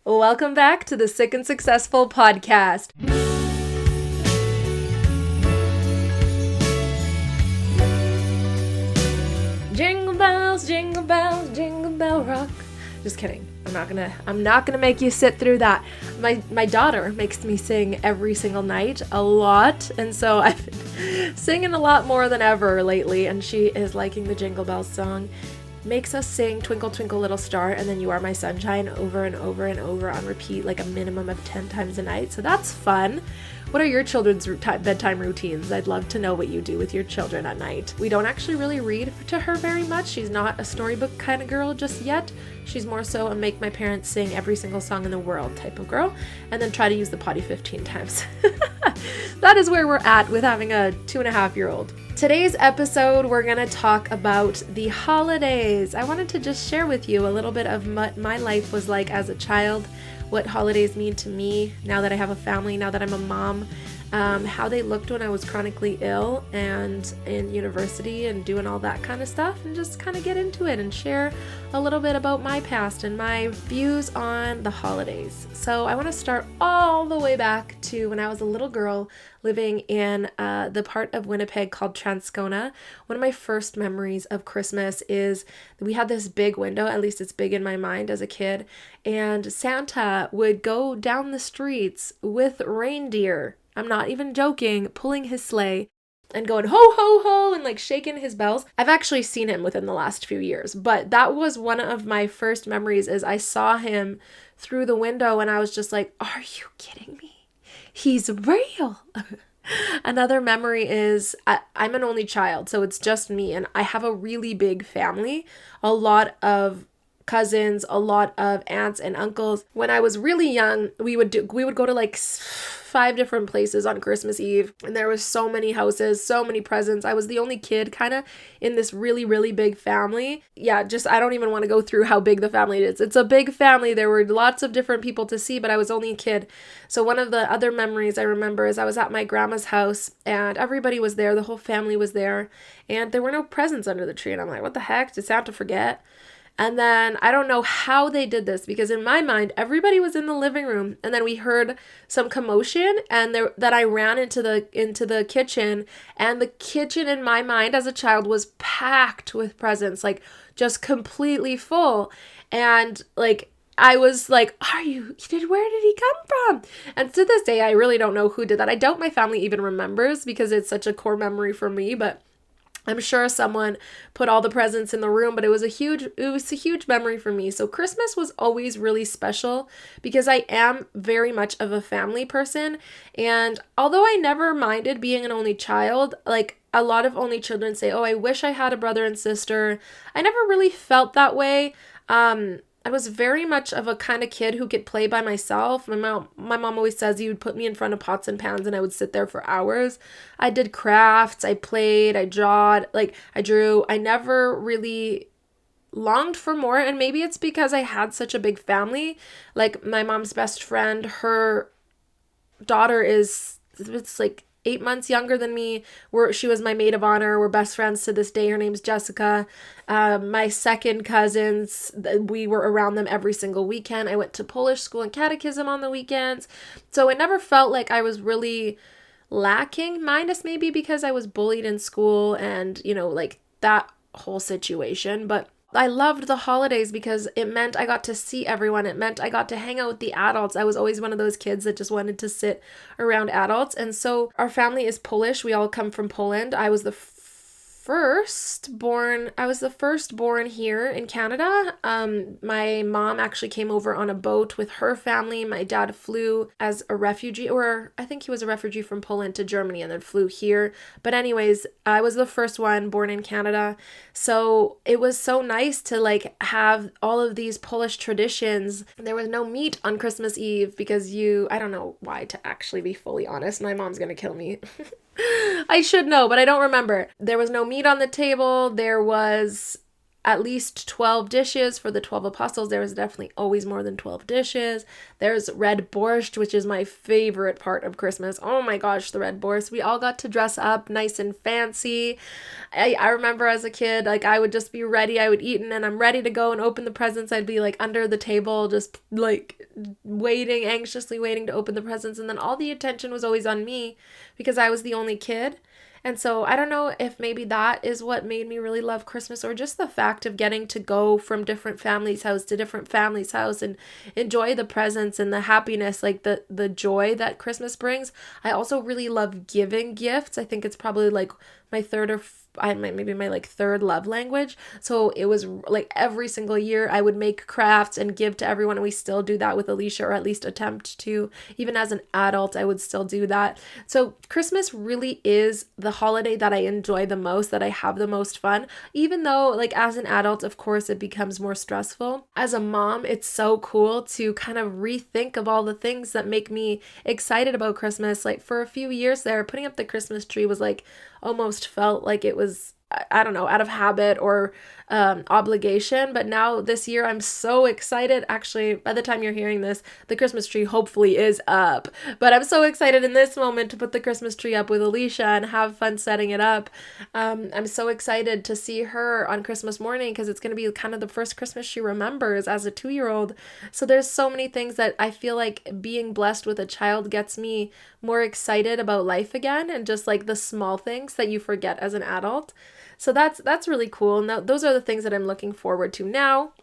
Welcome back to the Sick and Successful podcast. Jingle bells, jingle bells, jingle bell rock. Just kidding. I'm not gonna make you sit through that. My daughter makes me sing every single night a lot, and so I've been singing a lot more than ever lately, and she is liking the Jingle Bells song. Makes us sing Twinkle Twinkle Little Star and then You Are My Sunshine over and over and over on repeat, like a minimum of 10 times a night. So that's fun. What are your children's bedtime routines? I'd love to know what you do with your children at night. We don't actually really read to her very much. She's not a storybook kind of girl just yet. She's more so a make my parents sing every single song in the world type of girl, and then try to use the potty 15 times. That is where we're at with having a 2.5-year-old. Today's episode, we're going to talk about the holidays. I wanted to just share with you a little bit of what my life was like as a child, what holidays mean to me now that I have a family, now that I'm a mom, how they looked when I was chronically ill and in university and doing all that kind of stuff, and just kind of get into it and share a little bit about my past and my views on the holidays. So I want to start all the way back to when I was a little girl living in the part of Winnipeg called Transcona. One of my first memories of Christmas is that we had this big window, at least it's big in my mind as a kid, and Santa would go down the streets with reindeer. I'm not even joking, pulling his sleigh and going ho ho ho and like shaking his bells. I've actually seen him within the last few years, but that was one of my first memories is I saw him through the window and I was just like, are you kidding me? He's real. Another memory is I'm an only child, so it's just me, and I have a really big family, a lot of cousins, a lot of aunts and uncles. When I was really young, we would go to like 5 different places on Christmas Eve, and there was so many houses, so many presents. I was the only kid kind of in this really, really big family. Yeah, just I don't even want to go through how big the family is. It's a big family. There were lots of different people to see, but I was only a kid. So one of the other memories I remember is I was at my grandma's house and everybody was there. The whole family was there, and there were no presents under the tree. And I'm like, what the heck? Did Santa forget? And then I don't know how they did this, because in my mind, everybody was in the living room, and then we heard some commotion, and that I ran into the kitchen, and the kitchen in my mind as a child was packed with presents, like just completely full. And like I was like, where did he come from? And to this day, I really don't know who did that. I doubt my family even remembers because it's such a core memory for me, but I'm sure someone put all the presents in the room, but it was a huge memory for me. So Christmas was always really special because I am very much of a family person. And although I never minded being an only child, like a lot of only children say, oh, I wish I had a brother and sister. I never really felt that way. I was very much of a kind of kid who could play by myself. My mom always says you would put me in front of pots and pans and I would sit there for hours. I did crafts, I played, I drew. I never really longed for more, and maybe it's because I had such a big family. Like my mom's best friend, her daughter it's like 8 months younger than me. She was my maid of honor. We're best friends to this day. Her name's Jessica. My second cousins, we were around them every single weekend. I went to Polish school and catechism on the weekends. So it never felt like I was really lacking, minus maybe because I was bullied in school and, like that whole situation. But I loved the holidays because it meant I got to see everyone. It meant I got to hang out with the adults. I was always one of those kids that just wanted to sit around adults. And so our family is Polish. We all come from Poland. I was the firstborn here in Canada. My mom actually came over on a boat with her family. My dad flew as a refugee, or I think he was a refugee from Poland to Germany and then flew here. But anyways, I was the first one born in Canada. So it was so nice to like have all of these Polish traditions. There was no meat on Christmas Eve because I don't know why, to actually be fully honest. My mom's gonna kill me. I should know, but I don't remember. There was no meat on the table. There was at least 12 dishes for the 12 apostles. There was definitely always more than 12 dishes. There's red borscht, which is my favorite part of Christmas. Oh my gosh, the red borscht. We all got to dress up nice and fancy. I remember as a kid, like I would just be ready. I would eat and I'm ready to go and open the presents. I'd be like under the table, just like waiting, anxiously waiting to open the presents. And then all the attention was always on me because I was the only kid. And so I don't know if maybe that is what made me really love Christmas, or just the fact of getting to go from different families' house to different families' house and enjoy the presents and the happiness, like the joy that Christmas brings. I also really love giving gifts. I think it's probably like my maybe my like third love language. So it was like every single year I would make crafts and give to everyone, and we still do that with Alicia, or at least attempt to. Even as an adult, I would still do that. So Christmas really is the holiday that I enjoy the most, that I have the most fun, even though like as an adult, of course, it becomes more stressful. As a mom, it's so cool to kind of rethink of all the things that make me excited about Christmas. Like for a few years there, putting up the Christmas tree was like almost felt like it was, I don't know, out of habit or obligation. But now this year I'm so excited. Actually, by the time you're hearing this, the Christmas tree hopefully is up. But I'm so excited in this moment to put the Christmas tree up with Alicia and have fun setting it up. I'm so excited to see her on Christmas morning because it's going to be kind of the first Christmas she remembers as a 2-year-old. So there's so many things that I feel like being blessed with a child gets me more excited about life again, and just like the small things that you forget as an adult. So that's really cool. Now, those are the things that I'm looking forward to now.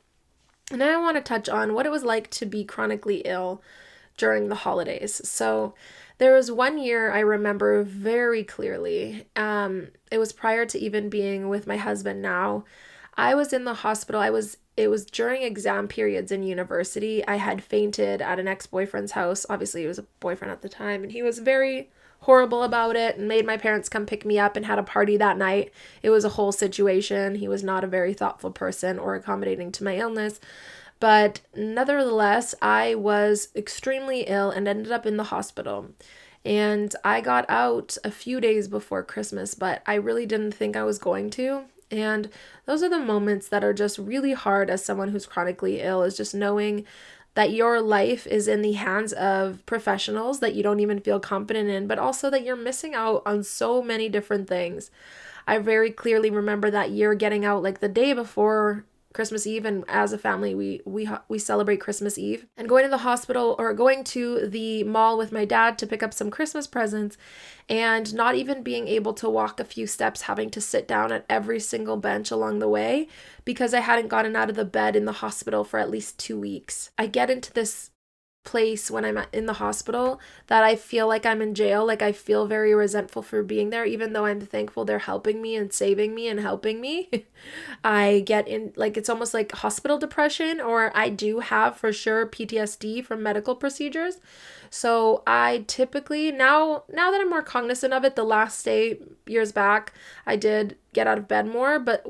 And I want to touch on what it was like to be chronically ill during the holidays. So there was one year I remember very clearly. It was prior to even being with my husband now. I was in the hospital. It was during exam periods in university. I had fainted at an ex-boyfriend's house. Obviously, he was a boyfriend at the time, and he was very horrible about it and made my parents come pick me up and had a party that night. It was a whole situation. He was not a very thoughtful person or accommodating to my illness. But nevertheless, I was extremely ill and ended up in the hospital. And I got out a few days before Christmas, but I really didn't think I was going to. And those are the moments that are just really hard as someone who's chronically ill, is just knowing that your life is in the hands of professionals that you don't even feel confident in, but also that you're missing out on so many different things. I very clearly remember that year getting out like the day before Christmas Eve, and as a family we celebrate Christmas Eve, and going to the hospital or going to the mall with my dad to pick up some Christmas presents, and not even being able to walk a few steps, having to sit down at every single bench along the way because I hadn't gotten out of the bed in the hospital for at least 2 weeks. I get into this place when I'm in the hospital that I feel like I'm in jail. Like I feel very resentful for being there, even though I'm thankful they're helping me and saving me and helping me. I get in, like, it's almost like hospital depression, or I do have for sure PTSD from medical procedures. So I typically, now that I'm more cognizant of it, the last day years back, I did get out of bed more, but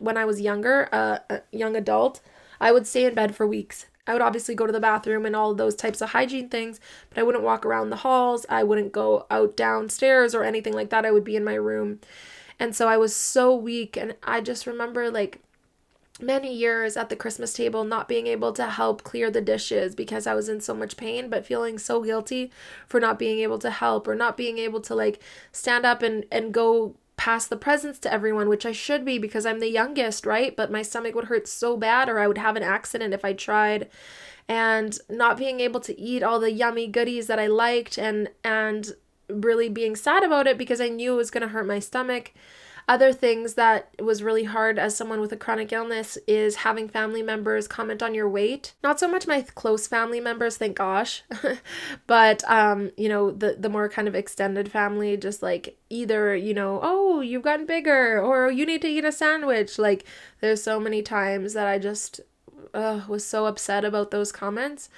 when I was younger, a young adult, I would stay in bed for weeks. I would obviously go to the bathroom and all of those types of hygiene things, but I wouldn't walk around the halls. I wouldn't go out downstairs or anything like that. I would be in my room. And so I was so weak. And I just remember like many years at the Christmas table not being able to help clear the dishes because I was in so much pain, but feeling so guilty for not being able to help, or not being able to like stand up and go pass the presents to everyone, which I should be because I'm the youngest, right? But my stomach would hurt so bad, or I would have an accident if I tried, and not being able to eat all the yummy goodies that I liked, and really being sad about it because I knew it was going to hurt my stomach. Other things that was really hard as someone with a chronic illness is having family members comment on your weight. Not so much my close family members, thank gosh, but the more kind of extended family, just like either, oh, you've gotten bigger, or you need to eat a sandwich. Like there's so many times that I just was so upset about those comments.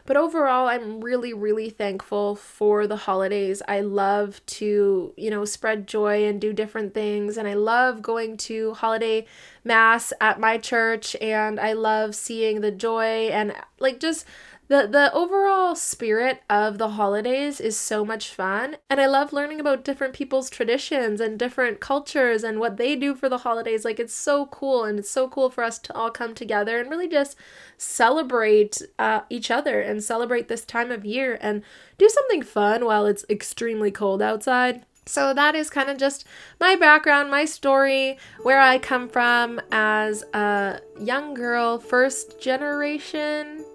But overall, I'm really, really thankful for the holidays. I love to, spread joy and do different things. And I love going to holiday mass at my church. And I love seeing the joy and like just The overall spirit of the holidays is so much fun, and I love learning about different people's traditions and different cultures and what they do for the holidays. Like, it's so cool, and it's so cool for us to all come together and really just celebrate each other and celebrate this time of year and do something fun while it's extremely cold outside. So that is kind of just my background, my story, where I come from as a young girl, first generation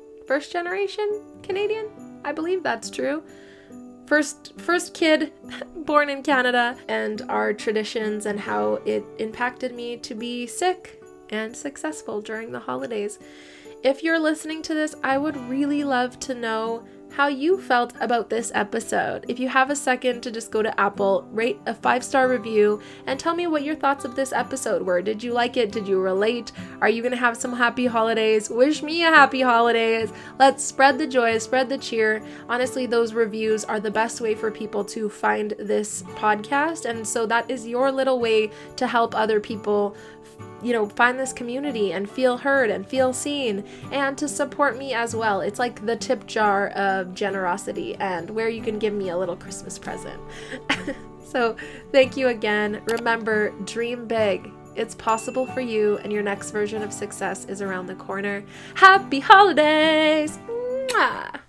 Canadian. I believe that's true. First kid born in Canada, and our traditions and how it impacted me to be sick and successful during the holidays. If you're listening to this, I would really love to know how you felt about this episode. If you have a second to just go to Apple, rate a 5-star review, and tell me what your thoughts of this episode were. Did you like it? Did you relate? Are you going to have some happy holidays? Wish me a happy holidays. Let's spread the joy, spread the cheer. Honestly, those reviews are the best way for people to find this podcast. And so that is your little way to help other people find this community and feel heard and feel seen, and to support me as well. It's like the tip jar of generosity and where you can give me a little Christmas present. So thank you again. Remember, dream big. It's possible for you, and your next version of success is around the corner. Happy holidays! Mwah!